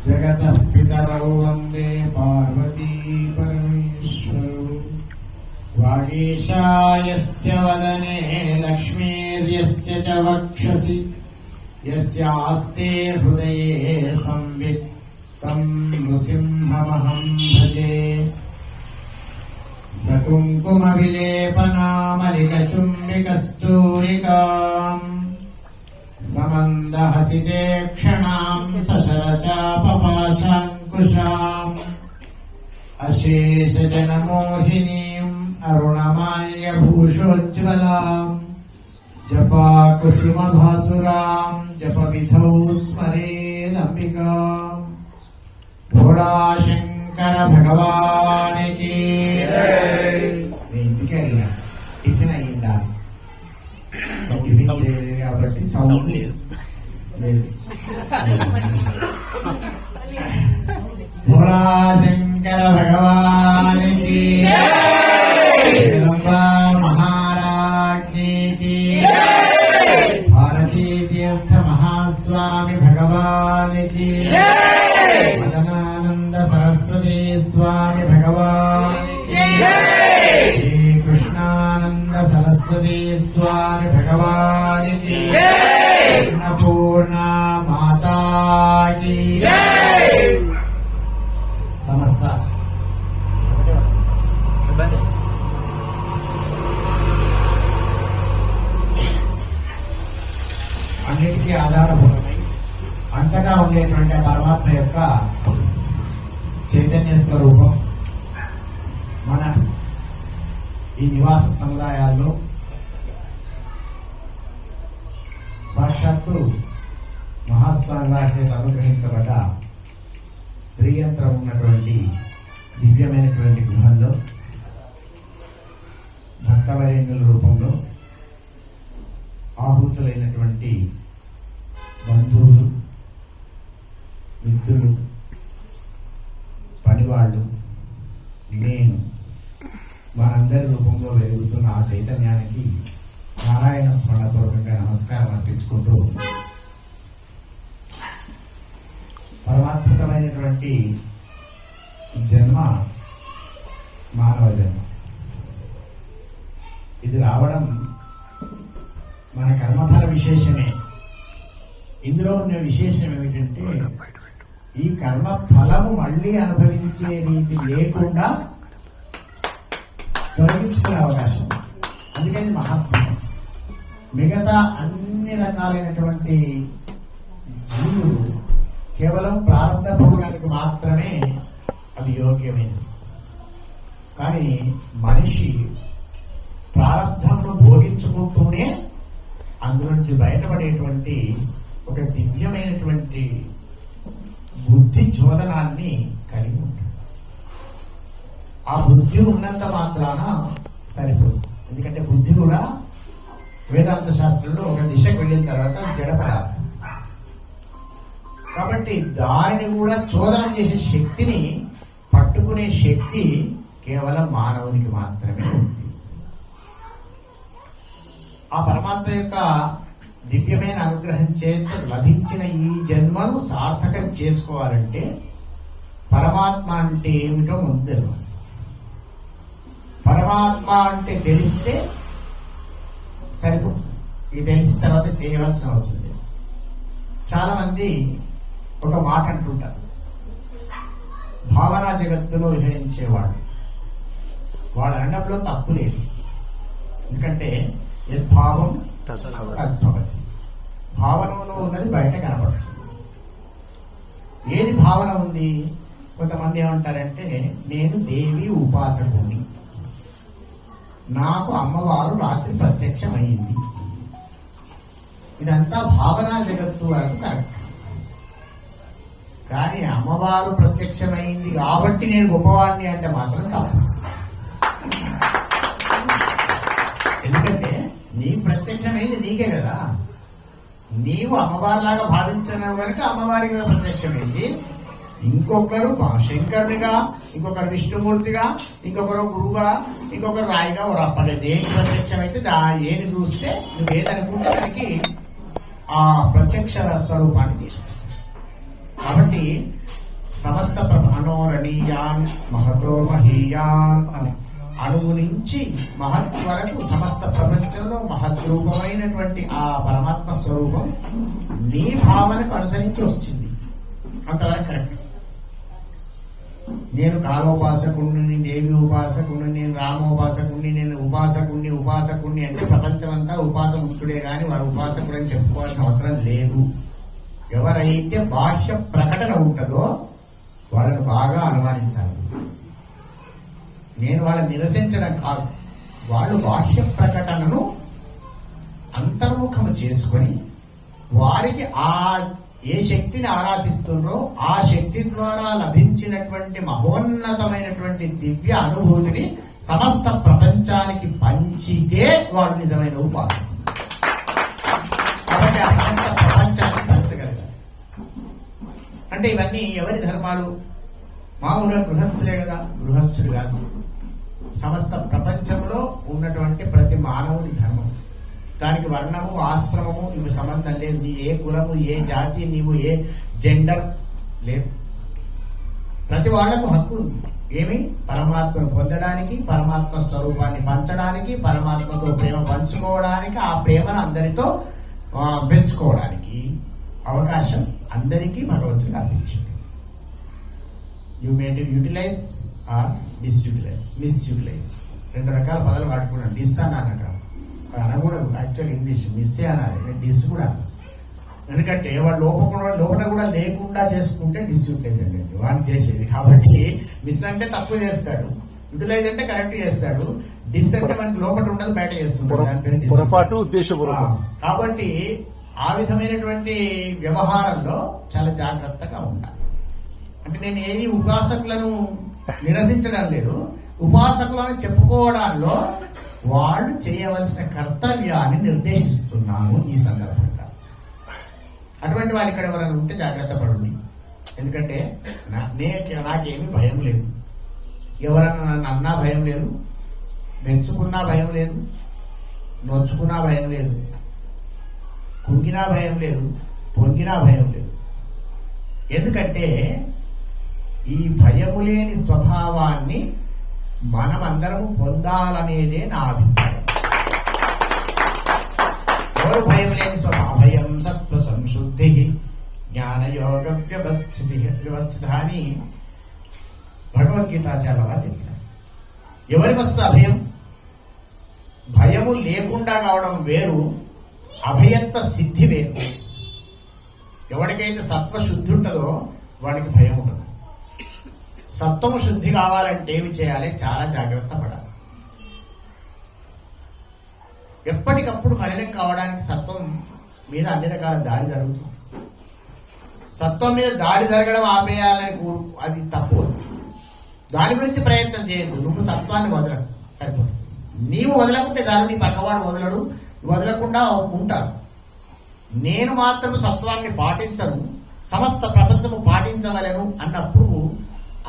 जगतः पितरौ वन्दे पार्वती परमेश्वरौ। वागीशायस्य वदने लक्ष्मीर्यस्य च वक्षसि यस्यास्ते हृदये संवित् तं नृसिंहमहं भजे। सकुङ्कुमविलेपनामलिकचुम्बिकस्तूरिकाम् समन्दहसिते क्षणाम् सशरचापपाशाङ्कुशाम् अशेषजनमोहिनीम् अरुणमाल्यभूषोज्ज्वलाम् जपाकुसुमभासुराम् जपविधौ स्मरेदम्बिकाम्। भोळाशङ्कर भगवान् की ఇందుకే అడిగా టిఫిన్ అయ్యిందా టిఫిన్ చేయలేదు కాబట్టి సౌండ్ లేదు। భోళాశంకర భగవానికి జగదంబా మహారాజ్ఞికి భారతీ తీర్థ మహాస్వామి భగవానికి మదనానంద సరస్వతీ స్వామి భగవానికి శ్రీకృష్ణానంద సరస్వతీ స్వామి భగవానికి అన్నపూర్ణ మాతాకి సమస్త అన్నిటికీ ఆధారభూతమై అంతటా ఉండేటువంటి పరమాత్మ యొక్క చైతన్య స్వరూపం మన ఈ నివాస సముదాయాల్లో సాక్షాత్తు మహాస్వామి వారి చేత అనుగ్రహించబడ్డ శ్రీయంత్రం ఉన్నటువంటి దివ్యమైనటువంటి గృహంలో భక్తవరేణ్యుల రూపంలో ఆహూతులైనటువంటి బంధువులు, మిత్రులు, పనివాళ్ళు, నేను మనందరి రూపంలో వెలుగుతున్న ఆ చైతన్యానికి నారాయణ స్మరణపూర్వకంగా నమస్కారం అర్పించుకుంటూ పరమాద్భుతమైనటువంటి జన్మ మానవ జన్మ. ఇది రావడం మన కర్మఫల విశేషమే. ఇందులో ఉన్న విశేషం ఏమిటంటే ఈ కర్మ ఫలము మళ్ళీ అనుభవించే రీతి లేకుండా తొలగించుకునే అవకాశం. అందుకని మహాత్మ్యం. మిగతా అన్ని రకాలైనటువంటి జీవులు కేవలం ప్రారంభ భోగానికి మాత్రమే అవి యోగ్యమైనది. కానీ మనిషి ప్రారంభంలో భోగించుకుంటూనే అందులోంచి బయటపడేటువంటి ఒక దివ్యమైనటువంటి బుద్ధి చోదనాన్ని కలిగి ఉంటాడు. ఆ బుద్ధి ఉన్నంత మాత్రాన సరిపోదు. ఎందుకంటే బుద్ధి కూడా వేదాంత శాస్త్రంలో ఒక దిశకు వెళ్ళిన తర్వాత జడ పదార్థం కాబట్టి దానిని కూడా చోదనం చేసే శక్తిని పట్టుకునే శక్తి కేవలం మానవునికి మాత్రమే ఉంది. ఆ పరమాత్మ యొక్క దివ్యమైన అనుగ్రహం చేత లభించిన ఈ జన్మను సార్థకం చేసుకోవాలంటే పరమాత్మ అంటే ఏమిటో ముందు తెలియాలి. పరమాత్మ అంటే తెలిస్తే సరిపోతుంది. ఇది తెలిసిన తర్వాత చేయవలసిన అవసరం లేదు. చాలా మంది ఒక మాట అంటుంటారు, భావనా జగత్తులో విహరించేవాళ్ళు. వాళ్ళ అనడంలో తప్పు లేదు. ఎందుకంటే యద్భావం తద్భవతి. భావనలో ఉన్నది బయట కనపడుతుంది. ఏది భావన ఉంది? కొంతమంది ఏమంటారంటే నేను దేవి ఉపాసకుని, నాకు అమ్మవారు రాత్రి ప్రత్యక్షమైంది. ఇదంతా భావనా జగత్తు వరకు కరెక్ట్. కానీ అమ్మవారు ప్రత్యక్షమైంది కాబట్టి నేను గొప్పవాడిని అంటే మాత్రం తప్పు. ఎందుకంటే నీ ప్రత్యక్షమైంది నీకే కదా. నీవు అమ్మవారిలాగా భావించిన వరకు అమ్మవారిగా ప్రత్యక్షమైంది. ఇంకొకరు శంకరునిగా, ఇంకొకరు విష్ణుమూర్తిగా, ఇంకొకరు గురువుగా, ఇంకొకరు రాయిగా రప్పలే. దేనికి ప్రత్యక్షమైతే ఏది చూస్తే నువ్వేదనుకుంటే దానికి ఆ ప్రత్యక్ష స్వరూపాన్ని తీసుకుంటావు. కరణీయాన్ మహతో మహీయాన్ అని అణువు నుంచి మహత్ వరకు సమస్త ప్రపంచంలో మహద్రూపమైనటువంటి ఆ పరమాత్మ స్వరూపం నీ భావనకు అనుసరించి వచ్చింది. అంతవరకు కరెక్ట్. నేను కాలోపాసకుణ్ణి, దేవి ఉపాసకుణ్ణి, నేను రామోపాసకుణ్ణి, నేను ఉపాసకుణ్ణి అంటే ప్రపంచమంతా ఉపాసముక్తుడే గాని వాడు ఉపాసకుడు అని చెప్పుకోవాల్సిన అవసరం లేదు. ఎవరైతే బాహ్య ప్రకటన ఉంటుందో వాళ్ళను బాగా అనుమానించాలి. నేను వాళ్ళని నిరసించడం కాదు, వాళ్ళు బాహ్య ప్రకటనను అంతర్ముఖము చేసుకొని వారికి ఆ ఏ శక్తిని ఆరాధిస్తున్నారో ఆ శక్తి ద్వారా లభించినటువంటి మహోన్నతమైనటువంటి దివ్య అనుభూతిని సమస్త ప్రపంచానికి పంచితే వాడు నిజమైన ఉపాసకుడు. కాబట్టి ఆ సమస్త ప్రపంచానికి పంచగలగాలి. అంటే ఇవన్నీ ఎవరి ధర్మాలు? మామూలుగా గృహస్థులే కదా. గృహస్థుడు కాదు, సమస్త ప్రపంచంలో ఉన్నటువంటి ప్రతి మానవుని ధర్మం. దానికి వర్ణము, ఆశ్రమము ఇవి సంబంధం లేదు. నీ ఏ కులము, ఏ జాతి, నీవు ఏ జెండర్ లేదు. ప్రతి వాళ్లకు హక్కు ఉంది. ఏమి? పరమాత్మను పొందడానికి, పరమాత్మ స్వరూపాన్ని పంచడానికి, పరమాత్మతో ప్రేమ పంచుకోవడానికి, ఆ ప్రేమను అందరితో పెంచుకోవడానికి అవకాశం అందరికీ భగవంతుడు కల్పించింది. You may to utilise or misutilise. రెండు రకాల పదాలు వాడుకున్నాను. డిస్ అన్నాక అనకూడదు, యాక్చువల్ ఇంగ్లీష్ మిస్సే అనాలి, డిస్ కూడా. ఎందుకంటే వాడు లోపల కూడా లేకుండా చేసుకుంటే డిస్యూటిలైజ్ అండి వాడిని చేసేది. కాబట్టి మిస్ అంటే తక్కువ చేస్తాడు, యూటిలైజ్ అంటే కరెక్ట్ చేస్తాడు, డిస్ అంటే మనకి లోపల ఉండదు, బయట చేస్తుంటాడు, పొరపాటు ఉద్దేశపూర్వకం. కాబట్టి ఆ విధమైనటువంటి వ్యవహారంలో చాలా జాగ్రత్తగా ఉండాలి. అంటే నేను ఏది ఉపాసకులను నిరసించడం లేదు, ఉపాసకులను చెప్పుకోవడాల్లో వాళ్ళు చేయవలసిన కర్తవ్యాన్ని నిర్దేశిస్తున్నాను ఈ సందర్భంగా. అటువంటి వాళ్ళు ఇక్కడ ఎవరైనా ఉంటే జాగ్రత్త పడండి. ఎందుకంటే నాకేమీ భయం లేదు, ఎవరన్నా నన్ను అన్నా భయం లేదు, మెచ్చుకున్నా భయం లేదు, నొచ్చుకున్నా భయం లేదు, కుంగినా భయం లేదు, పొంగినా భయం లేదు. ఎందుకంటే ఈ భయము లేని స్వభావాన్ని మనమందరము పొందాలనేదే నా అభిప్రాయం. ఎవరు భయం లేని స్వభావం? అభయం సత్వ సంశుద్ధి జ్ఞానయోగ వ్యవస్థిత అని భగవద్గీత చాలా చెప్పినారు. ఎవరికి వస్తుంది అభయం? భయము లేకుండా కావడం వేరు, అభయత్వ సిద్ధి వేరు. ఎవరికైతే సత్వ శుద్ధి ఉంటుందో వాడికి భయం ఉండదు. సత్వము శుద్ధి కావాలంటే ఏమి చేయాలి? చాలా జాగ్రత్త పడాలి. ఎప్పటికప్పుడు మలినం కావడానికి సత్వం మీద అన్ని రకాల దాడి జరుగుతుంది. సత్వం మీద దాడి జరగడం ఆపేయాలని అది తప్పు. దాని గురించి ప్రయత్నం చేయొద్దు. నువ్వు సత్వాన్ని వదలకు, సరిపోతుంది. నీవు వదలకుంటే దాని నీ పక్కవాడు వదలడు, వదలకుండా ఉంటారు. నేను మాత్రం సత్వాన్ని పాటించను, సమస్త ప్రపంచము పాటించవలను అన్నప్పుడు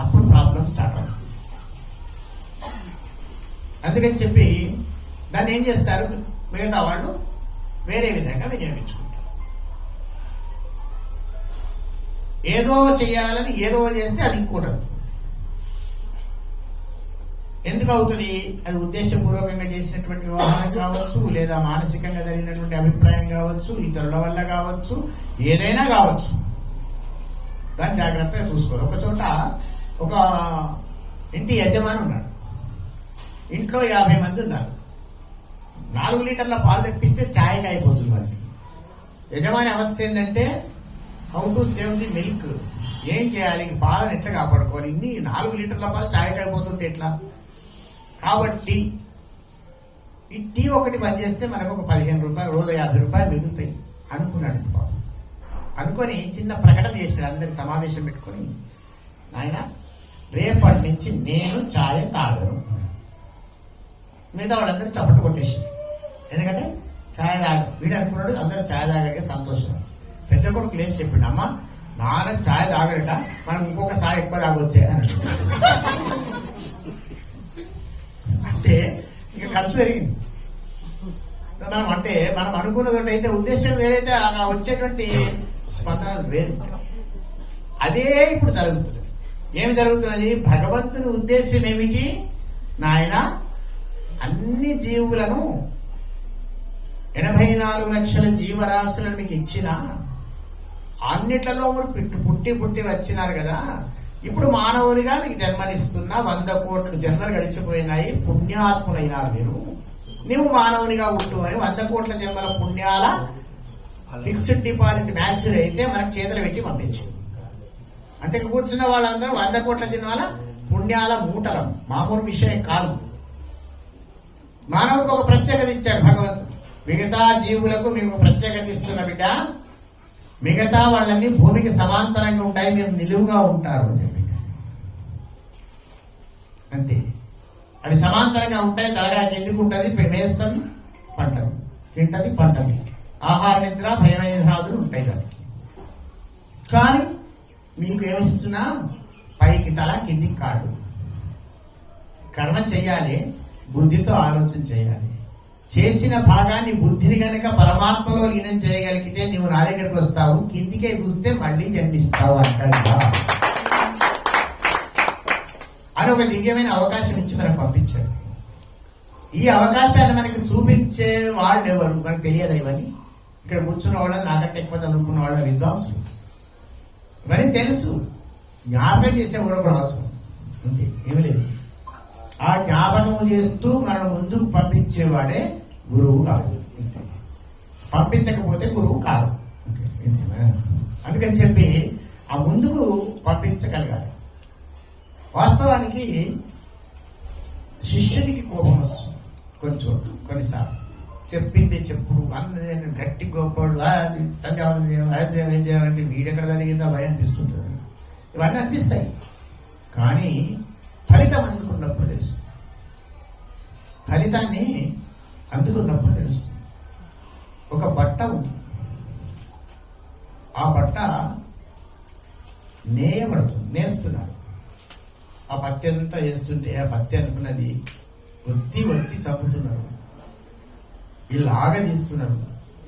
అప్పుడు ప్రాబ్లం స్టార్ట్ అవుతుంది. అందుకని చెప్పి దాన్ని ఏం చేస్తారు? మిగతా వాళ్ళు వేరే విధంగా వినియోగించుకుంటారు. ఏదో చేయాలని ఏదో చేస్తే అది ఇంకోటి అవుతుంది. ఎందుకు అవుతుంది? అది ఉద్దేశపూర్వకంగా చేసినటువంటి వ్యవహారం కావచ్చు, లేదా మానసికంగా జరిగినటువంటి అభిప్రాయం కావచ్చు, ఇతరుల వల్ల కావచ్చు, ఏదైనా కావచ్చు. దాన్ని జాగ్రత్తగా చూసుకోరు. ఒక చోట ఒక ఇంటి యజమాని ఉన్నాడు. ఇంట్లో 50 మంది ఉన్నారు. 4 లీటర్ల పాలు తెప్పిస్తే ఛాయగా అయిపోతుంది వారికి. యజమాని అవస్థ ఏంటంటే how to save the milk. ఏం చేయాలి? పాలను ఎట్లా కాపాడుకోవాలి? ఇన్ని 4 లీటర్ల పాలు ఛాయగా అయిపోతుంటే ఎట్లా? కాబట్టి ఈ టీ ఒకటి బంద్ చేస్తే మనకు ఒక 15 రూపాయలు, రోజు 50 రూపాయలు మిగులుతాయి అనుకున్నాడు పాపం. అనుకొని చిన్న ప్రకటన చేసినాడు. అందరికి సమావేశం పెట్టుకొని, నాయన రేపటి నుంచి నేను ఛాయ్ తాగను. మిగతా వాళ్ళందరూ చప్పట్లు కొట్టేసి, ఎందుకంటే ఛాయ్ తాగ వీడు అనుకున్నాడు అందరూ ఛాయ్ తాగే సంతోషం. పెద్ద కొడుకు లేచి చెప్పిండు, అమ్మ నాన్న ఛాయ్ తాగడట, మనం ఇంకొకసారి ఎక్కువ తాగొచ్చే అని. అంటే ఇక ఖర్చు పెరిగింది. మనం అంటే మనం అనుకున్నది అయితే ఉద్దేశం వేరైతే వచ్చేటువంటి స్పందనలు వేరు. అదే ఇప్పుడు జరుగుతుంది. ఏమి జరుగుతున్నది? భగవంతుని ఉద్దేశం ఏమిటి? నాయన అన్ని జీవులను 84 లక్షల జీవరాశులను మీకు ఇచ్చిన అన్నిట్లలో మీరు పుట్టి వచ్చినారు కదా, ఇప్పుడు మానవులుగా మీకు జన్మనిస్తున్నా 100 కోట్ల జన్మలు గడిచిపోయినాయి, పుణ్యాత్ములైనారు మీరు, నువ్వు మానవునిగా ఉంటు అని 100 కోట్ల జన్మల పుణ్యాల ఫిక్స్డ్ డిపాజిట్ మ్యాచ్యూర్ అయితే మనకు చేతులు పెట్టి పంపించింది. అంటే ఇక్కడ కూర్చున్న వాళ్ళందరూ 100 కోట్ల జన్మల పుణ్యాల మూటలం, మామూలు విషయం కాదు. మానవుడికి ఒక ప్రత్యేకత ఇచ్చాడు భగవంతుడు. మిగతా జీవులకు మీకు ప్రత్యేకత ఇస్తున్న బిడ్డ, మిగతా వాళ్ళని భూమికి సమాంతరంగా ఉంటాయి, మీరు నిలువుగా ఉంటారు అని చెప్పి. అంతే, అవి సమాంతరంగా ఉంటాయి. తలగాకి ఎందుకు ఉంటుంది? మేస్తుంది, పంటది, తింటది, పంటది. ఆహార నిద్ర భయమేధాదులు ఉంటాయి దానికి. కానీ మీకు ఏమిస్తున్నా పైకి తల, కిందికి కాడు. కర్మ చెయ్యాలి, బుద్ధితో ఆలోచన చేయాలి. చేసిన భాగాన్ని బుద్ధిని కనుక పరమాత్మలో లీనం చేయగలిగితే నువ్వు నా దగ్గరికి వస్తావు, కిందికే చూస్తే మళ్ళీ జన్మిస్తావు అంటారు అని ఒక దివ్యమైన అవకాశం ఇచ్చి మనకు పంపించాడు. ఈ అవకాశాన్ని మనకి చూపించే వాళ్ళు ఎవరు మనకు తెలియదు. ఇవన్నీ ఇక్కడ కూర్చున్న వాళ్ళని, నాకంటే ఎక్కువ చదువుకున్న వాళ్ళ విద్వాంసులు, ఇవన్నీ తెలుసు. జ్ఞాపకం చేసేవాడు కూడా అవసరం అంతే, ఏమి లేదు. ఆ జ్ఞాపకం చేస్తూ మనం ముందుకు పంపించేవాడే గురువు కాదు. పంపించకపోతే గురువు కాదు. అందుకని చెప్పి ఆ ముందుకు పంపించగలగాలి. వాస్తవానికి శిష్యునికి కోపం వస్తుంది కొన్నిసార్లు. చెప్పింది చెప్పు అన్నది గట్టి గొప్పడు, సంధ్యావందనం చేయాలంటే వీడెక్కడ జరిగిందో భయం అనిపిస్తుంటుంది. ఇవన్నీ అనిపిస్తాయి. కానీ ఫలితం అందుకున్నప్పుడు తెలుస్తుంది. ఫలితాన్ని అందుకున్నప్పుడు తెలుస్తుంది. ఒక బట్ట ఉంది, ఆ బట్ట నేస్తున్నారు. ఆ పత్తి అంతా వేస్తుంటే ఆ పత్తి అనుకున్నది ఒత్తి చంపుతున్నారు, ఇలాగ తీస్తున్నారు.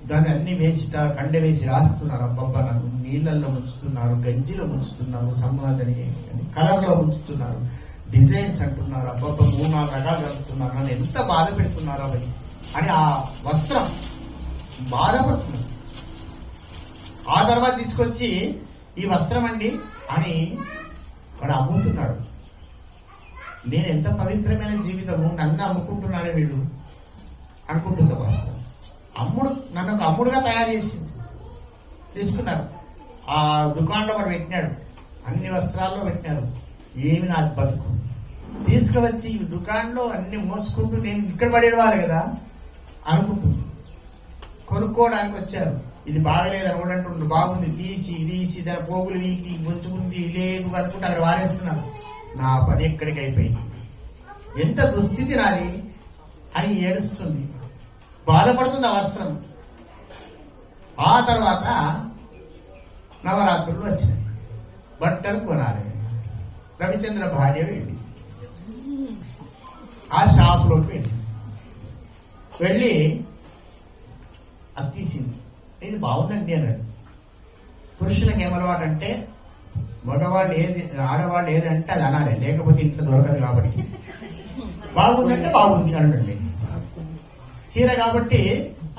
దాన్ని అన్ని వేసిట కండ వేసి రాస్తున్నారు. అబ్బబ్బా నన్ను నీళ్ళల్లో ముంచుతున్నారు, గంజిలో ముంచుతున్నారు, సమాధని కలర్లో ముంచుతున్నారు, డిజైన్స్ అంటున్నారు, అబ్బబ్బా 3-4 రకాలు కలుపుతున్నారు, నన్ను ఎంత బాధ పెడుతున్నారు అవి అని ఆ వస్త్రం బాధపడుతున్నారు. ఆ తర్వాత తీసుకొచ్చి ఈ వస్త్రం అండి అని వాడు అమ్ముతున్నాడు. నేను ఎంత పవిత్రమైన జీవితము, నన్ను అమ్ముకుంటున్నాడే వీడు అనుకుంటుంది వస్త్రం. నన్ను ఒక అమ్ముడుగా తయారు చేసింది. తీసుకున్నారు. ఆ దుకాణంలో వాడు పెట్టినాడు, అన్ని వస్త్రాల్లో పెట్టినారు. ఏమి నాకు బతుకు, తీసుకువచ్చి ఈ దుకాణంలో అన్ని మోసుకుంటూ నేను ఇక్కడ పడేవాళ్ళు కదా అనుకుంటుంది. కొనుక్కోవడానికి వచ్చారు. ఇది బాగలేదు అనుకుంటుండ్రు, బాగుంది, తీసి దాని పోగులు వీకి ముంచుకుంది, లేదు అనుకుంటే అక్కడ వారేస్తున్నారు. నా పని ఎక్కడికి అయిపోయింది, ఎంత దుస్థితి నాది అని ఏడుస్తుంది, బాధపడుతుంది ఆ వస్త్రం. ఆ తర్వాత నవరాత్రులు వచ్చినాయి, బట్టలు కొనాలి. రవిచంద్ర భార్య వెళ్ళి ఆ షాపులోకి వెళ్ళి అది తీసింది. ఇది బాగుందండి అన్నాడు. పురుషులకు ఏమలవాడు అంటే మగవాళ్ళు ఏది, ఆడవాళ్ళు ఏదంటే అది అనాలి, లేకపోతే ఇంట్లో దొరకదు. కాబట్టి బాగుందంటే బాగుంది అనండి. చీర కాబట్టి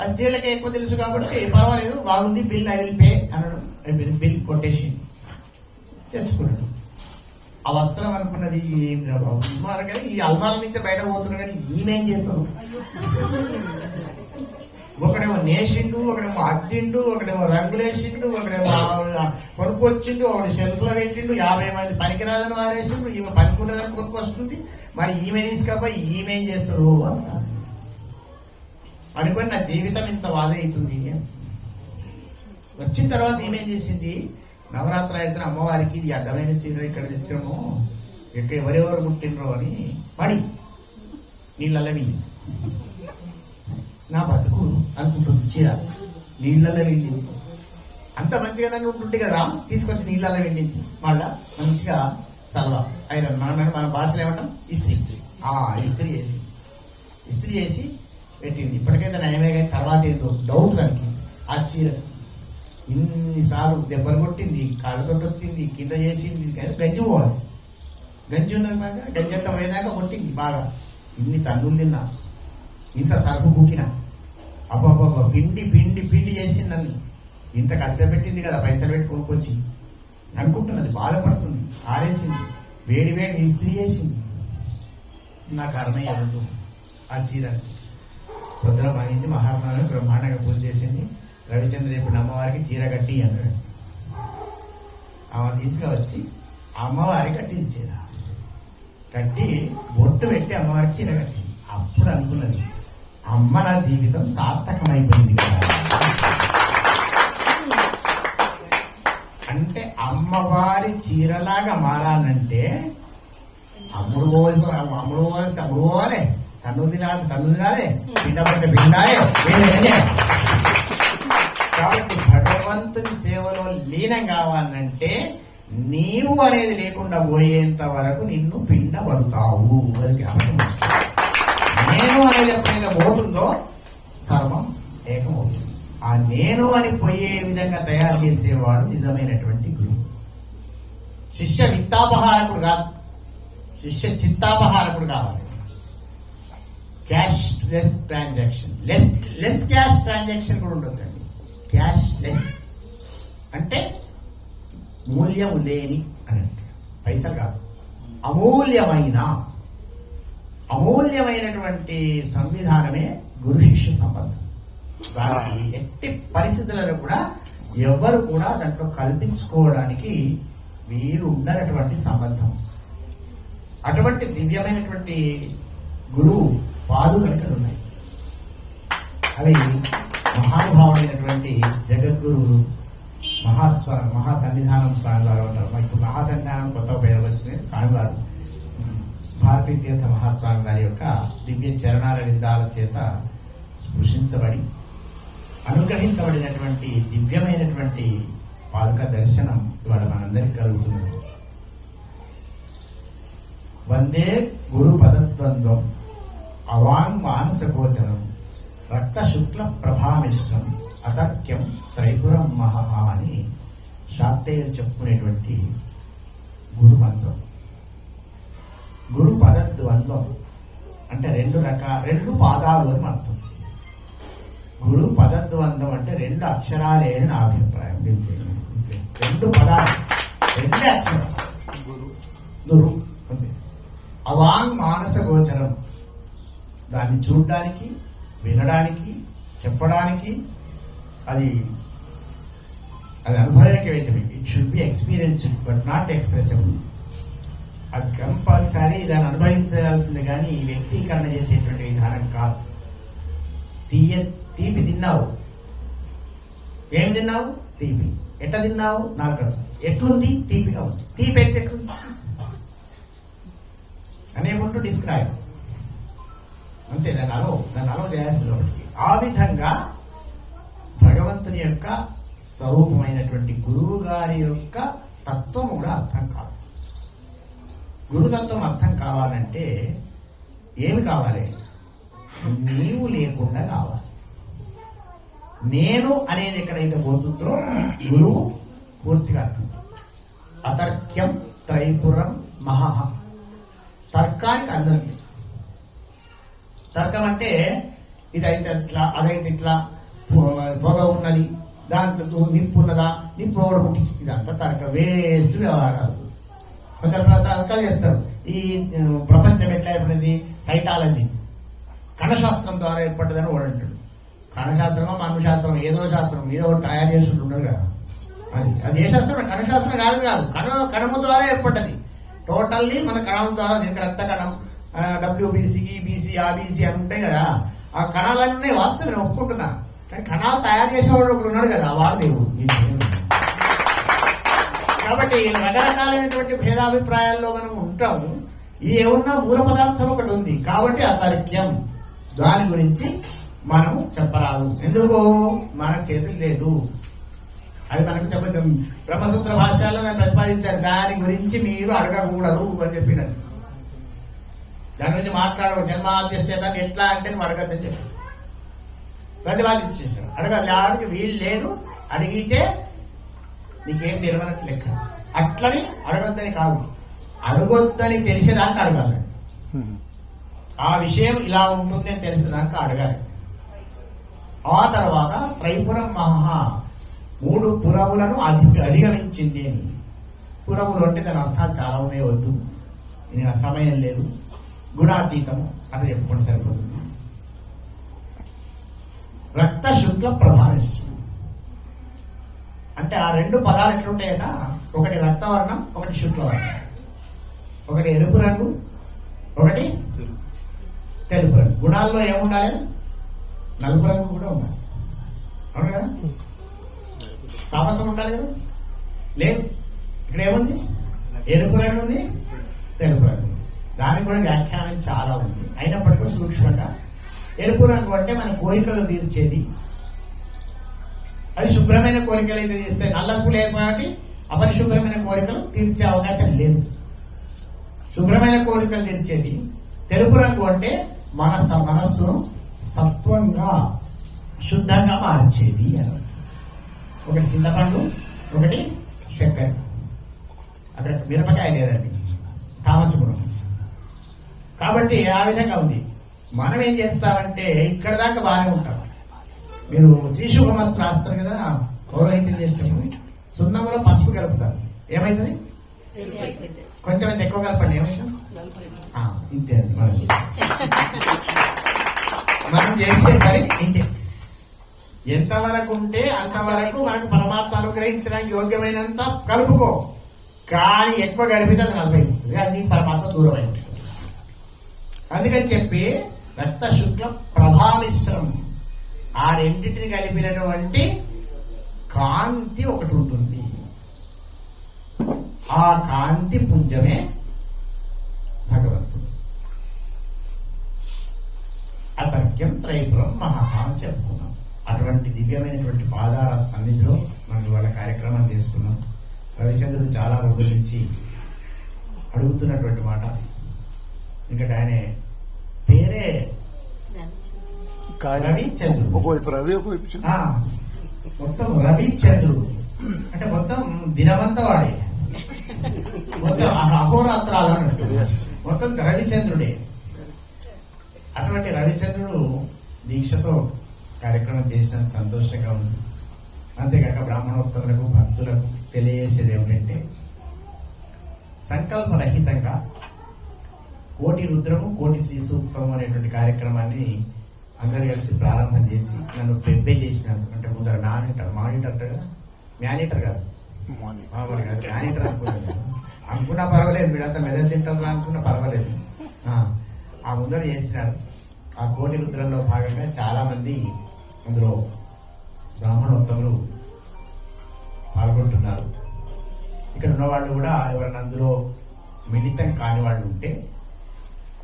ఆ స్త్రీలకే ఎక్కువ తెలుసు కాబట్టి పర్వాలేదు, బాగుంది, బిల్ ఐ విల్ పే అనడం. బిల్ కొట్టేసి తెచ్చుకున్నాడు. ఆ వస్త్రం అనుకున్నది కానీ ఈ అల్మాల నుంచి బయట పోతున్నారు. కానీ ఈయనేం చేస్తాడు? ఒకడేమో నేసిండు, ఒకడేమో అద్దిండు, ఒకడేమో రంగులేసిండు, ఒకడేమో కొనుక్కొచ్చిండు, ఒకటి షెల్ఫ్ లో పెట్టిండు. 50 మంది పనికిరాదని వారేసిండు, ఈమె పనికిరాదని కొనుక్కొస్తుంది. మరి ఈమె తీసుకపోయి ఈమెం చేస్తారు అనుకొని నా జీవితం ఇంత బాధ అవుతుంది. వచ్చిన తర్వాత ఏమేం చేసింది? నవరాత్రి అయితే అమ్మవారికి ఇది అడ్డమైన చీర ఇక్కడ తెచ్చాము, ఇక్కడ ఎవరెవరు పుట్టినరో అని పడి నీళ్ళల్లో వెళ్ళింది. నా బతుకు అనుకుంటుంది, చీర నీళ్ళల్లో వెళ్ళింది. అంత మంచిగా నన్ను ఉంటుంటే కదా తీసుకొచ్చి నీళ్ళల్లో వెళ్ళింది. మళ్ళా మంచిగా చలవ ఐరన్, మన భాషలో ఏమంటాం ఇస్త్రీ. ఇస్త్రీ చేసి పెట్టింది. ఇప్పటికైతే నయమే, కానీ తర్వాత ఏదో డౌట్ దానికి. ఆ చీర ఇన్నిసార్లు దెబ్బలు కొట్టింది, కాళ్ళతో వచ్చింది, కింద చేసింది, గంజి పోవాలి. గంజి ఉన్నది బాగా, గంజి అంతా పోయేదాకా కొట్టింది బాగా. ఇన్ని తన్నులు తిన్నా, ఇంత సరుకు బుకినా, అబ్బాబ్బా పిండి పిండి పిండి చేసింది నన్ను. ఇంత కష్టపెట్టింది కదా, పైసలు పెట్టి కొనుక్కొచ్చి అనుకుంటున్నది, బాధపడుతుంది. ఆరేసింది, వేడి వేడి ఇస్త్రీ చేసింది. నాకు అరణయ్య రెండు ఆ చీర పొద్దున మాగింది. మహాత్మాను బ్రహ్మాండంగా పూజ చేసింది. రవిచంద్ర ఇప్పుడు అమ్మవారికి చీర కట్టి అన్నాడు. ఆమె తీసుకువచ్చి అమ్మవారికి కట్టింది. చీర కట్టి బొట్టు పెట్టి అమ్మవారికి చీర కట్టింది. అప్పుడు అనుకున్నది, అమ్మ నా జీవితం సార్థకమైపోయింది కదా. అంటే అమ్మవారి చీరలాగా మారాలంటే అమ్ముడు పోవాలి, కన్ను తినాలి, పిండబట్ట పిండాలే. కాబట్టి భగవంతుని సేవలో లీనం కావాలంటే నీవు అనేది లేకుండా పోయేంత వరకు నిన్ను పిండబడుతావు. నేను అనేది ఎప్పుడైనా పోతుందో సర్వం ఏకమవుతుంది. ఆ నేను అని పోయే విధంగా తయారు చేసేవాడు నిజమైనటువంటి గురువు. శిష్య విత్తాపహారకుడు కాదు, శిష్య చిత్తాపహారకుడు కావాలి. Cash less transaction, less cash transaction కూడా ఉండొద్దండి. క్యాష్ లెస్ అంటే మూల్యం లేని అని, పైసలు కాదు, అమూల్యమైనటువంటి సంవిధానమే గురు శిష్య సంబంధం. దానికి ఎట్టి పరిస్థితులలో కూడా ఎవరు కూడా దాంట్లో కల్పించుకోవడానికి వీరు ఉండనటువంటి సంబంధం. అటువంటి దివ్యమైనటువంటి గురువు పాదుకలు ఉన్నాయి. అవి మహానుభావుడైనటువంటి జగద్గురువులు మహాసన్నిధానం స్వామివారు అంటారు. ఇప్పుడు మహాసన్నిధానం కొత్త పేరు వచ్చింది. స్వామివారు భారతీ తీర్థ మహాస్వామి గారి యొక్క దివ్య చరణాల విందాల చేత స్పృశించబడి అనుగ్రహించబడినటువంటి దివ్యమైనటువంటి పాదుక దర్శనం ఇవాళ మనందరికీ కలుగుతున్నది. వందే గురు పదద్వంద్వం అవాంగ్ మానస గోచరం రక్త శుక్ల ప్రభామిశ్రం అతర్క్యం త్రైపురం మహా అని శాక్తేయులు చెప్పుకునేటువంటి గురు మంత్రం. గురు పదద్వంద్వం అంటే రెండు పాదాలు అని అర్థం. గురు పదద్వంద్వం అంటే రెండు అక్షరాలే అని నా అభిప్రాయం. రెండు పదాలు, రెండే అక్షరాలు. గురు అంతే. అవాంగ్ మానస గోచరం, దాన్ని చూడడానికి, వినడానికి, చెప్పడానికి అది అనుభవైకమైనది. It should be experienced but not expressible. అది కంపల్సరీ దాన్ని అనుభవించాల్సింది కానీ వ్యక్తీకరణ చేసేటువంటి విధానం కాదు. తీపి తిన్నావు, ఏం తిన్నావు? తీపి. ఎట్ట తిన్నావు? నాకు ఎట్లుంది? తీపిగా ఉంది. తీపి ఎట్లుంది అనేకుంటూ డిస్క్రైబ్ అంతే. దాన్ని అలో చేయాల్సింది ఒకటి. ఆ విధంగా భగవంతుని యొక్క స్వరూపమైనటువంటి గురువు గారి యొక్క తత్వం కూడా అర్థం కాదు. గురుతత్వం అర్థం కావాలంటే ఏమి కావాలి? నీవు లేకుండా కావాలి. నేను అనేది ఎక్కడైతే పోతుందో గురువు పూర్తిగా అర్థం. అతర్క్యం త్రైపురం మహా. తర్కానికి అందరికీ తర్కం అంటే ఇదైతే ఇట్లా, అదైతే ఇట్లా, పొగ ఉన్నది, దాంట్లో నిప్పు ఉన్నదా, నిప్పు కూడా పుట్టించి, ఇదంతా తర్క వేస్ట్ వ్యవహారాలు. కొందరు తర్కాలు చేస్తారు. ఈ ప్రపంచం ఎట్లా ఏర్పడింది? సైటాలజీ, కణశాస్త్రం ద్వారా ఏర్పడ్డదని వాడు అంటాడు. కణశాస్త్రమో మనుశాస్త్రం, ఏదో శాస్త్రం, ఏదో ఒకటి తయారు చేస్తుంటు ఉన్నారు కదా. అది ఏ శాస్త్రం? కణశాస్త్రం కాదు. కణము ద్వారా ఏర్పడ్డది. టోటల్లీ మన కణం ద్వారా, రక్త కణం, డబ్ల్యూబీసీ, ఈబీసీ, ఆబీసీ అని ఉంటాయి కదా. ఆ కణాలన్నీ ఉన్నాయి, వాస్తవం నేను ఒప్పుకుంటున్నా. కానీ కణాలు తయారు చేసేవాడు ఒకడు ఉన్నాడు కదా, వాడు దేవుడు. కాబట్టి రకరకాలైనటువంటి భేదాభిప్రాయాల్లో మనం ఉంటాము. ఈ ఏమన్నా మూల పదార్థం ఒకటి ఉంది కాబట్టి అతర్క్యం, దాని గురించి మనం చెప్పరాదు. ఎందుకు? మన చేతులు లేదు. అది మనకు చెప్పదు. బ్రహ్మసూత్ర భాష్యాల్లో దాన్ని ప్రతిపాదించారు. దాని గురించి మీరు అడగకూడదు అని చెప్పినది. దాని గురించి మాట్లాడకూడదు. జన్మాద్యస్థాన్ని ఎట్లా అంటే నువ్వు అడగద్దని చెప్పి ప్రతిపాదించారు. అడగడానికి వీలు లేదు. అడిగితే నీకేం తెలియనట్టు లెక్క. అట్లని అడగద్దని కాదు. అడగొద్దని తెలిసేదాకా అడగాలి. ఆ విషయం ఇలా ఉంటుంది అని తెలిసేదాకా అడగాలి. ఆ తర్వాత త్రైపురం మహా 3 పురములను అధిగమించింది అని. పురములు అంటే దాని అర్థాలు చాలా ఉన్నాయి, వద్దు, ఇది నా సమయం లేదు. గుణాతీతము అని చెప్పుకోండి సరిపోతుంది. రక్త శుక్ల ప్రభావిస్తుంది అంటే ఆ 2 పదాలు ఎట్లుంటాయట, ఒకటి రక్తవర్ణం, ఒకటి శుక్లవర్ణం. ఒకటి ఎరుపు రంగు, ఒకటి తెలుపు రంగు. గుణాల్లో ఏముండాలి? నలుపు రంగు కూడా ఉండాలి, అవును కదా? తామసం ఉండాలి కదా? లేదు. ఇక్కడ ఏముంది? ఎరుపు రంగు ఉంది, తెలుపు రంగు ఉంది. దానికి కూడా వ్యాఖ్యానం చాలా ఉంది. అయినప్పటికీ సూక్ష్మంగా ఎరుపు రంగు అంటే మన కోరికలు తీర్చేది, అది శుభ్రమైన కోరికలు అయితే తీస్తాయి. నల్లపు లేకపోతే అపరిశుభ్రమైన కోరికలు తీర్చే అవకాశం లేదు. శుభ్రమైన కోరికలు తీర్చేది. తెలుపు రంగు అంటే మనస్సును సత్వంగా శుద్ధంగా మార్చేది అని. ఒకటి చింతపండు, ఒకటి చక్కెర. అక్కడ మిరపకాయ లేదండి, తామస గుణం. కాబట్టి ఆ విధంగా ఉంది. మనం ఏం చేస్తామంటే ఇక్కడ దాకా బాగానే ఉంటాం. మీరు శిశుభమస్సు రాస్తారు కదా, పౌరోహిత్యం చేసినప్పుడు సున్నంలో పసుపు కలుపుతారు. ఏమైతుంది? కొంచెం ఎక్కువ కలపండి, ఏమైతుంది? ఇంతే అండి. మనం చేసే పని ఇంతే. ఎంతవరకు ఉంటే అంతవరకు మనకు పరమాత్మ అనుగ్రహించడానికి యోగ్యమైనంత కలుపుకో. కానీ ఎక్కువ కలిపితే అది నలభైపోతుంది, అది పరమాత్మ దూరం అయి ఉంటుంది. అందుకని చెప్పి రక్త శుక్ల ప్రభామిశ్రం, ఆ రెండింటిని కలిపినటువంటి కాంతి ఒకటి ఉంటుంది. ఆ కాంతి పుంజమే భగవంతుడు. అతర్క్యం త్రైపురం మహా అని చెప్పుకున్నాం. అటువంటి దివ్యమైనటువంటి పాదాల సన్నిధిలో మనం వాళ్ళ కార్యక్రమం చేసుకున్నాం. రవిచంద్రుడు చాలా రోజుల నుంచి అడుగుతున్నటువంటి మాట, ఇంకా ఆయన పేరే రవిచంద్రుడు. మొత్తం రవిచంద్రుడు అంటే మొత్తం దినవంతా వాడే, మొత్తం అహోరాత్రాలు అన్నట్టు మొత్తం రవిచంద్రుడే. అటువంటి రవిచంద్రుడు దీక్షతో కార్యక్రమం చేసిన సంతోషంగా ఉంది. అంతేకాక బ్రాహ్మణోత్తములకు భక్తులకు తెలియజేసేది ఏమిటంటే, సంకల్పరహితంగా కోటి రుద్రము కోటి శ్రీ సూక్తము అనేటువంటి కార్యక్రమాన్ని అందరు కలిసి ప్రారంభం చేసి నన్ను పెబ్బే చేసినారు. అంటే ముందర మానిటర్ కదా, మేనేటర్ కాదు, మేనేటర్ అనుకున్నా పర్వాలేదు, వీడంతా మెదడు తింటారు అనుకున్నా పర్వాలేదు. ఆ ముందర చేసినారు. ఆ కోటి రుద్రంలో భాగంగా చాలా మంది అందులో బ్రాహ్మణోత్తములు పాల్గొంటున్నారు. ఇక్కడ ఉన్న వాళ్ళు కూడా ఎవరైనా అందులో మిళితం కాని వాళ్ళు ఉంటే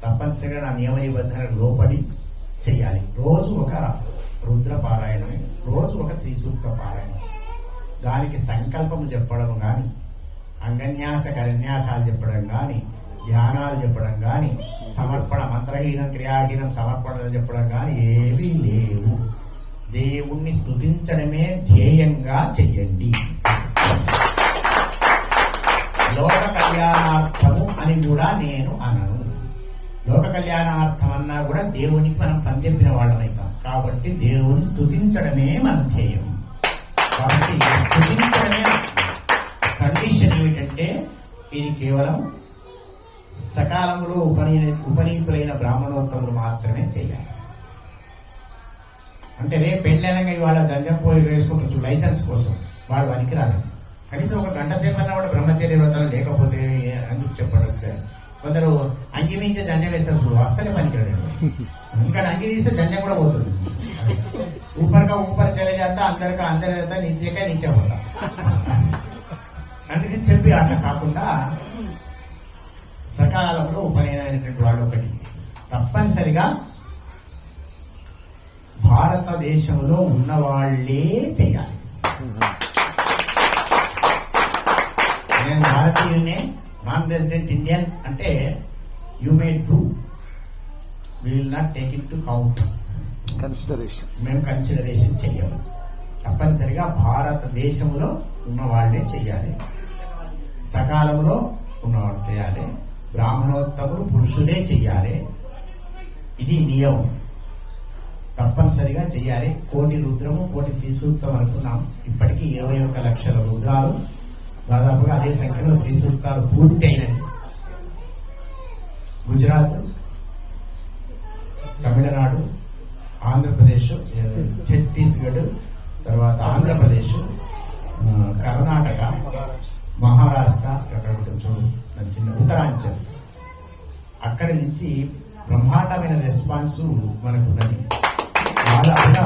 తప్పనిసరిగా నా నియమ నిబంధనకు లోపడి చెయ్యాలి. రోజు ఒక రుద్ర పారాయణం, రోజు ఒక శ్రీ సూక్త పారాయణం. దానికి సంకల్పము చెప్పడం కానీ, అంగన్యాస కన్యాసాలు చెప్పడం కానీ, ధ్యానాలు చెప్పడం కానీ, సమర్పణ మంత్రహీనం క్రియాహీనం సమర్పణలు చెప్పడం కానీ ఏవీ లేవు. దేవుణ్ణి స్తుతించడమే ధ్యేయంగా చెయ్యండి. లోక కళ్యాణార్థము అని కూడా నేను అనను. లోక కళ్యాణార్థం అన్నా కూడా దేవునికి మనం పని చెప్పిన వాళ్ళమైతాం. కాబట్టి దేవుని స్తుతించడమే మన ధ్యేయం. కాబట్టి స్తుతించడమే కండిషన్ ఏమిటంటే, ఇది కేవలం సకాలంలో ఉపనీతులైన బ్రాహ్మణోత్తములు మాత్రమే చేయాలి. అంటే రేపు పెళ్ళైనాక ఇవాళ జంజం పోయి వేసుకుంటూ లైసెన్స్ కోసం వాళ్ళు పనికిరారు. కనీసం ఒక గంట సేపు అన్నా కూడా బ్రహ్మచర్య వ్రతాలు లేకపోతే అందుకు చెప్పడం సార్. కొందరు అంగి మించే జంజం వేస్తారు చూడు, అస్సలే పనికిరాడు. ఇంకా అంగి తీస్తే జంజం కూడా పోతుంది. ఊపర్ చలే చేస్తా అందరి చేస్తా నీచే పోతా. అందుకని చెప్పి అట్లా కాకుండా సకాలంలో ఉపనయనమైనటువంటి వాళ్ళు ఒకటి తప్పనిసరిగా భారతదేశంలో ఉన్నవాళ్లే చేయాలి. నేను భారతీయునే, నాన్ రెసిడెంట్ ఇండియన్ అంటే you may do, we will not take it to count, మేము కన్సిడరేషన్ చెయ్యము. తప్పనిసరిగా భారతదేశంలో ఉన్న వాళ్లే చెయ్యాలి. సకాలంలో ఉన్నవాడు చేయాలి. బ్రాహ్మణోత్తములు పురుషులే చెయ్యాలి. ఇది నియమం, తప్పనిసరిగా చెయ్యాలి. కోటి రుద్రము, కోటి శ్రీ సూక్తం అనుకున్నాం. ఇప్పటికీ 21 లక్షల రుద్రాలు, దాదాపుగా అదే సంఖ్యలో శ్రీ సూక్తాలు పూర్తి అయినవి. గుజరాత్, తమిళనాడు, ఆంధ్రప్రదేశ్, ఛత్తీస్గఢ్, తర్వాత ఆంధ్రప్రదేశ్, కర్ణాటక, మహారాష్ట్ర, అక్కడ కొంచెం చిన్న ఉత్తరాంచల్, అక్కడి నుంచి బ్రహ్మాండమైన రెస్పాన్స్ మనకున్నది. దాదాపుగా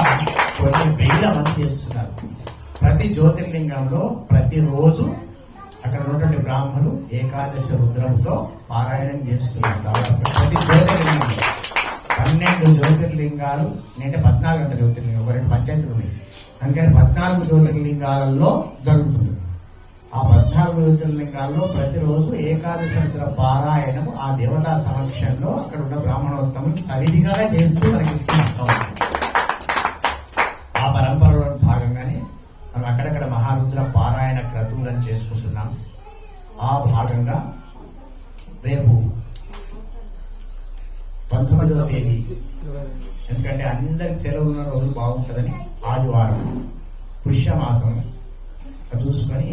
కొన్ని వేల మంది చేస్తున్నారు. ప్రతి జ్యోతిర్లింగంలో ప్రతిరోజు అక్కడ ఉన్నటువంటి బ్రాహ్మణులు ఏకాదశ రుద్రంతో పారాయణం చేస్తున్నారు. దాదాపు ప్రతి జ్యోతిర్లింగంలో 12 జ్యోతిర్లింగాలు, అంటే 14 గంటల జ్యోతిర్లింగం, ఒక 2 పంచాయతీలు ఉన్నాయి. అందుకని 14 జ్యోతిర్లింగాలలో జరుగుతుంది. ఆ 14 జ్యోతిర్లింగాల్లో ప్రతిరోజు ఏకాదశ రుద్ర పారాయణం ఆ దేవతా సమక్షంలో అక్కడ ఉన్న బ్రాహ్మణోత్తములు సవిధిగా చేస్తూ మనకి ఇస్తున్నారు. ఆ పరంపరలో భాగంగానే మనం అక్కడక్కడ మహారుద్ర పారాయణ క్రతువులను చేసుకుంటున్నాం. ఆ భాగంగా రేపు 19వ తేదీ, ఎందుకంటే అందరికి సెలవు ఉన్న రోజు బాగుంటుందని ఆదివారం పుష్యమాసం చూసుకొని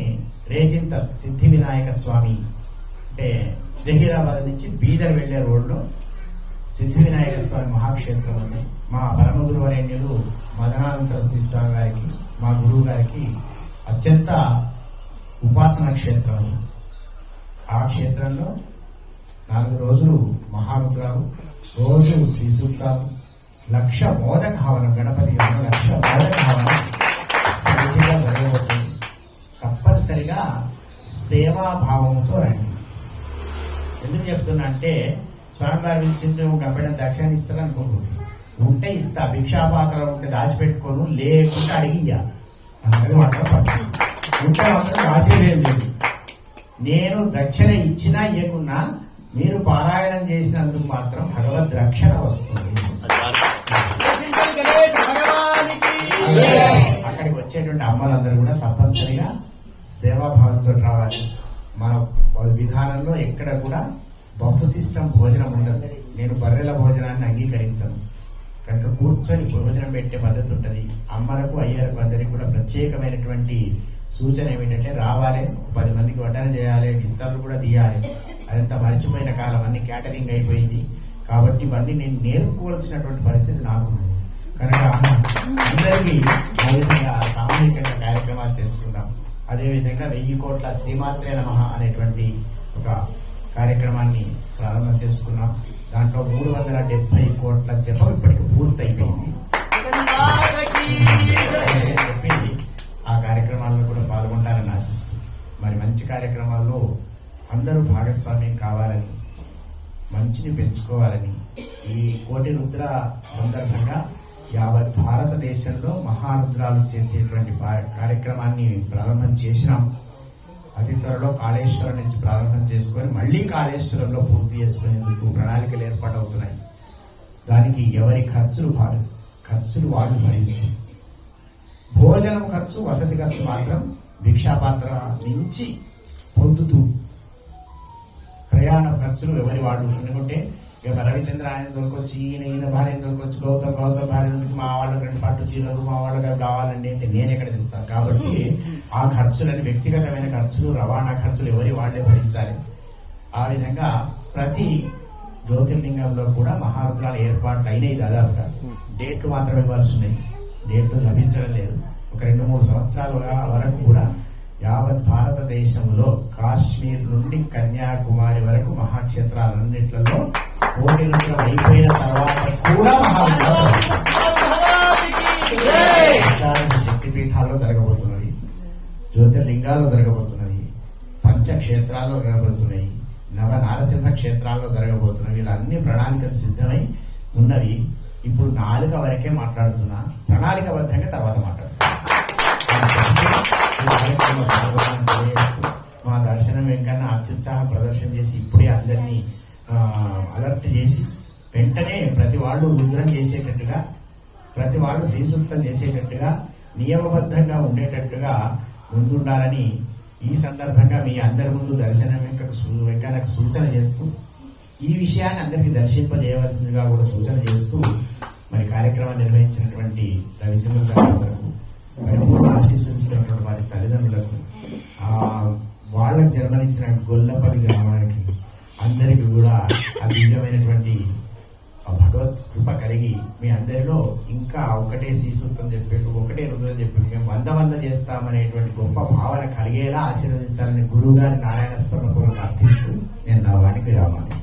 రేజింత సిద్ధి వినాయక స్వామి, అంటే జహీరాబాద్ నుంచి బీదర్ వెళ్లే రోడ్లో సిద్ధి వినాయక స్వామి మహాక్షేత్రం ఉంది. మా పరమ గురువరేణ్యులు మదనానంద సరస్వతి స్వామి గారికి, మా గురువు గారికి అత్యంత ఉపాసన క్షేత్రం. ఆ క్షేత్రంలో 4 రోజులు మహారుద్రాలు, రోజు శ్రీ సూక్తాలు, 1,00,000 మోదక హవనం, గణపతి 1,00,000 మోదక హవనం సరిగ్గా జరగబోతుంది. తప్పనిసరిగా సేవాభావంతో రండి. ఎందుకు చెప్తున్నా అంటే, స్వామివారి ఇచ్చింది గంపడం దక్షిణ ఇస్తాను అనుకోకూడదు. ఉంటే ఇస్తా, భిక్షాపాత్ర ఉంటే దాచిపెట్టుకోను, లేకుంటే అడిగియ్యా అన్నది మాత్రం పట్టు. ఉంటే మాత్రం దాచేదేం లేదు. నేను దక్షిణ ఇచ్చినా ఇవ్వకున్నా మీరు పారాయణం చేసినందుకు మాత్రం భగవద్ రక్షణ వస్తుంది. అక్కడికి వచ్చేటువంటి అమ్మలందరూ కూడా తప్పనిసరిగా సేవాభావంతో రావాలి. మన విధానంలో ఎక్కడ కూడా బఫ్ సిస్టమ్ భోజనం ఉండదు. నేను బర్రెల భోజనాన్ని అంగీకరించను కనుక కూర్చొని భోజనం పెట్టే పద్ధతి ఉంటుంది. అమ్మలకు అయ్యలకు అందరికి కూడా ప్రత్యేకమైనటువంటి సూచన ఏమిటంటే, రావాలి, 10 మందికి వడ్డన చేయాలి, డిస్టర్లు కూడా తీయాలి. అదంతా మర్చిపోయిన కాలం, అన్ని క్యాటరింగ్ అయిపోయింది. కాబట్టి ఇవన్నీ నేను నేర్చుకోవాల్సినటువంటి పరిస్థితి నాకు కనుక అందరికీ ఆ విధంగా సామూహికంగా కార్యక్రమాలు చేసుకుందాం. అదేవిధంగా 1000 కోట్ల శ్రీమాత్రే నమః అనేటువంటి ఒక కార్యక్రమాన్ని ప్రారంభం చేసుకున్నాం. దాంట్లో 370 కోట్ల జపం ఇప్పటికి పూర్తయిపోయింది. చెప్పింది ఆ కార్యక్రమాల్లో కూడా పాల్గొంటారని ఆశిస్తూ, మరి మంచి కార్యక్రమాల్లో అందరూ భాగస్వామ్యం కావాలని, మంచిని పెంచుకోవాలని, ఈ కోటి రుద్ర సందర్భంగా యావత్ భారతదేశంలో మహారుద్రాలు చేసేటువంటి కార్యక్రమాన్ని ప్రారంభం చేసినాం. అతి త్వరలో కాళేశ్వరం నుంచి ప్రారంభం చేసుకొని మళ్లీ కాళేశ్వరంలో పూర్తి చేసుకునేందుకు ప్రణాళికలు ఏర్పాటవుతున్నాయి. దానికి ఎవరి ఖర్చులు వాళ్ళు భరిస్తారు. భోజనం ఖర్చు, వసతి ఖర్చు మాత్రం భిక్షాపాత్ర నుంచి పొందుతూ, ప్రయాణ ఖర్చులు ఎవరి వాళ్ళు. ఎందుకంటే ఇక రవిచంద్ర ఆయన దొరకొచ్చి, ఈయన భార్య దొరకొచ్చి, గౌతమ్ భార్య దొరికి, మా వాళ్ళకి 2 పట్టు చీరలు మా వాళ్ళకి కావాలండి అంటే నేను ఎక్కడ తెస్తాను. కాబట్టి ఆ ఖర్చులని, వ్యక్తిగతమైన ఖర్చులు, రవాణా ఖర్చులు ఎవరి వాళ్లే భరించాలి. ఆ విధంగా ప్రతి జ్యోతిర్లింగంలో కూడా మహారుద్రాల ఏర్పాట్లు అయినాయి. దాదాపుగా డేట్లు మాత్రమే ఇవ్వాల్సి ఉన్నాయి. డేట్లు లభించడం లేదు. ఒక 2-3 సంవత్సరాల వరకు కూడా యావత్ భారతదేశంలో కాశ్మీర్ నుండి కన్యాకుమారి వరకు మహాక్షేత్రాలన్నింటిలో కోటి రుద్రం అయిపోయిన తర్వాత కూడా శక్తిపీఠాల్లో జరగబోతున్నవి, జ్యోతిర్లింగాల్లో జరగబోతున్నవి, పంచక్షేత్రాల్లో జరగబోతున్నాయి, నవ నారసింహ క్షేత్రాల్లో జరగబోతున్నవి. ఇలా అన్ని ప్రణాళికలు సిద్ధమై ఉన్నవి. ఇప్పుడు 4 వరకే మాట్లాడుతున్నా, ప్రణాళికబద్ధంగా తర్వాత మాట్లాడుతున్నా. మా దర్శనం వెంకన్న అత్యుత్సాహ ప్రదర్శన చేసి ఇప్పుడే అందరినీ అలర్ట్ చేసి వెంటనే ప్రతి వాళ్ళు రుద్రం చేసేటట్టుగా, ప్రతి వాళ్ళు శ్రీసూక్తం చేసేటట్టుగా, నియమబద్ధంగా ఉండేటట్టుగా ముందుండాలని ఈ సందర్భంగా మీ అందరి ముందు దర్శనం వెంకనకు సూచన చేస్తూ ఈ విషయాన్ని అందరికీ దర్శింపజేయవలసిందిగా కూడా సూచన చేస్తూ మరి కార్యక్రమాన్ని నిర్వహించినటువంటి రవిచంద్ర గారు పరిపూర్ణ ఆశీస్సులున్నటువంటి వారి తల్లిదండ్రులకు వాళ్ళకు జన్మనిచ్చిన గొల్లపల్లి గ్రామానికి అందరికీ కూడా ఆ దివ్యమైనటువంటి భగవత్ కృప కలిగి మీ అందరిలో ఇంకా ఒకటే శ్రీసూత్రం చెప్పేట్టు ఒకటే రుద్రం చెప్పి మేము వంద చేస్తామనేటువంటి గొప్ప భావన కలిగేలా ఆశీర్వదించాలని గురువు గారి నారాయణ స్మరణ పూర్వక అర్థిస్తూ నేను నా వానికి రామాలి.